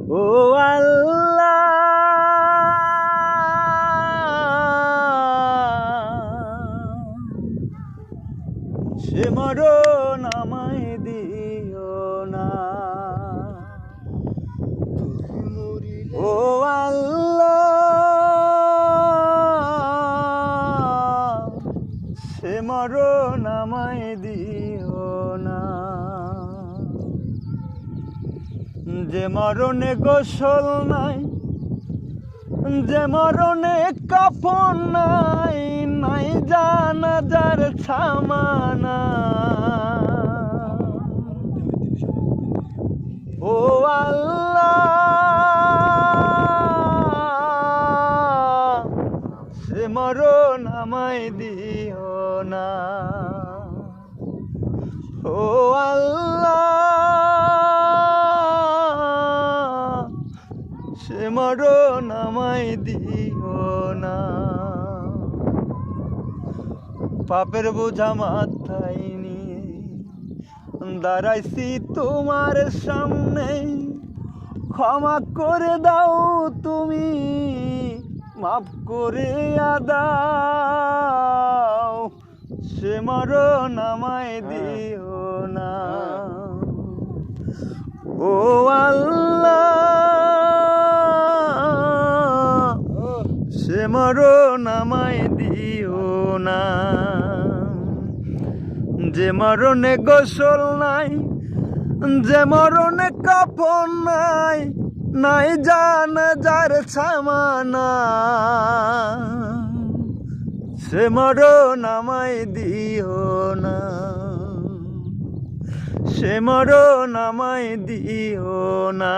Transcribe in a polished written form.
ও আল্লাহ সে মরণ আমায় দিও না। ও আল্লাহ সে মরণ আমায় দিও না। যে মরণে গোসল নাই, যে মরণে কাফন নাই, নাই জানাজার ছামানা। ও আল্লাহ সে মরণ আমায় দিও না। ও আল্লাহ সে মরণ আমায় দিও না। পাপের বোঝা মাথায় নিয়ে দাঁড়াইছি তোমার সামনে, ক্ষমা করে দাও তুমি, মাফ করে দাও, সে মরণ আমায় দিও না। ও আল্লাহ সে মরণ আমায় দিও না। যে মরণে গোসল নাই, যে মরণে কাফন নাই, নাই জানাজার ছামানা। সে মরণ আমায় দিও না, সে মরণ আমায় দিও না।